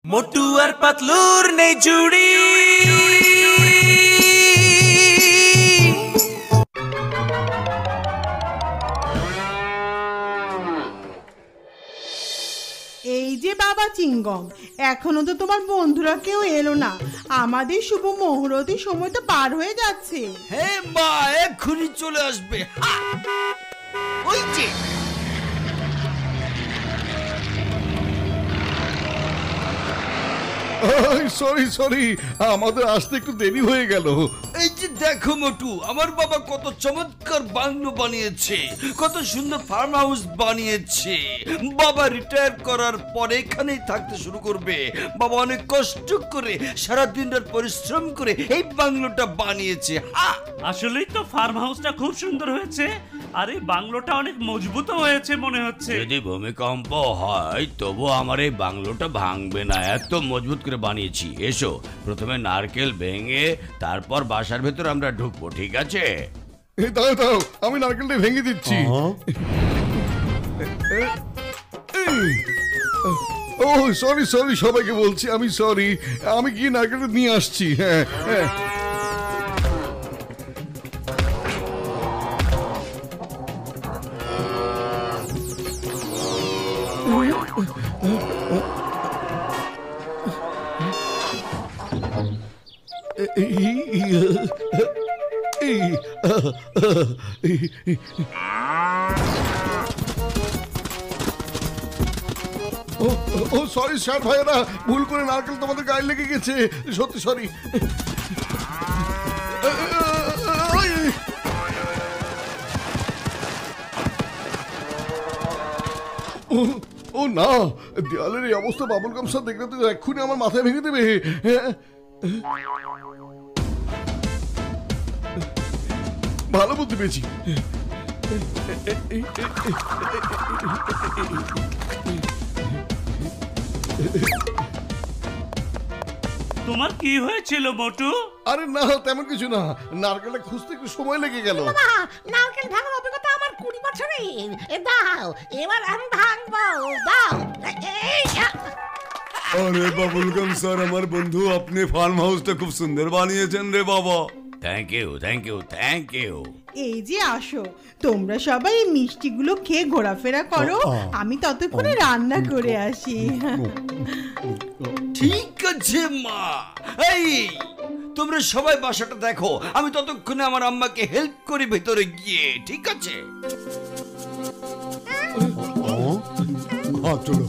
মোটু আর পাতলুর নেই জুড়ি। এই যে বাবা চিঙ্গম, এখনো তো তোমার বন্ধুরা কেউ এলো না। আমাদের শুভ মুহূর্তের সময় তো পার হয়ে যাচ্ছে। হ্যাঁ মা, এক্ষুনি চলে আসবে। ওই যে সরি আমাদের আসতে একটু দেরি হয়ে গেল। এই যে দেখো মোটু, আমার বাবা কত চমৎকার বাংলো বানিয়েছে, কত সুন্দর ফার্ম হাউস বানিয়েছে। বাবা রিটায়ার করার পরে এখানেই থাকতে শুরু করবে। বাবা অনেক কষ্ট করে সারাদিন রাত পরিশ্রম করে এই বাংলোটা বানিয়েছে। আসলেই তো ফার্ম হাউসটা খুব সুন্দর হয়েছে, আর এই বাংলোটা অনেক মজবুত হয়েছে মনে হচ্ছে। যদি ভূমিকম্প হয় তবু আমার এই বাংলোটা ভাঙবে না, এত মজবুত করে বানিয়েছি। এসো, প্রথমে নারকেল ভেঙে তারপর বাসার ভেতর আমরা ঢুকবো, ঠিক আছে? দাও আমি নারকেলটা ভেঙে দিচ্ছি। ও সরি সবাইকে বলছি আমি সরি। আমি গিয়ে নারকেলটা নিয়ে আসছি। হ্যাঁ হ্যাঁ। ও সরি স্যার ভাইয়েরা, ভুল করে নারকেল তোমাদের গায়ে লেগে গেছে, সত্যি সরি। ও না, দেয়ালের এই অবস্থা বাবুল গাম স্যার দেখলে তো এক্ষুনি আমার মাথায় ভেঙে দেবে। ভালো বুদ্ধি পেয়েছি। তোমার কি হয়েছিল মোটু? আরে না, তেমন কিছু না, নারকেলটা খুঁজতে একটু সময় লেগে গেল। নারকেল ভাঙার অভিজ্ঞতা আমার 20 বছরের। দাও, এবার আমি ভাঙবো, দাও। আরে বাবুল গাম স্যার, আমার বন্ধু, আপনি ফার্ম হাউসটা খুব সুন্দর বানিয়েছেন রে বাবা। Thank you. এই যে আসো, তোমরা সবাই এই মিষ্টিগুলো খেয়ে ঘোরাফেরা করো, আমি ততক্ষণে রান্না করে আসি। ঠিক আছে মা, এই তোমরা সবাই বাসাটা দেখো, আমি ততক্ষণে আমার আম্মাকে হেল্প করি ভেতরে গিয়ে, ঠিক আছে? চলো।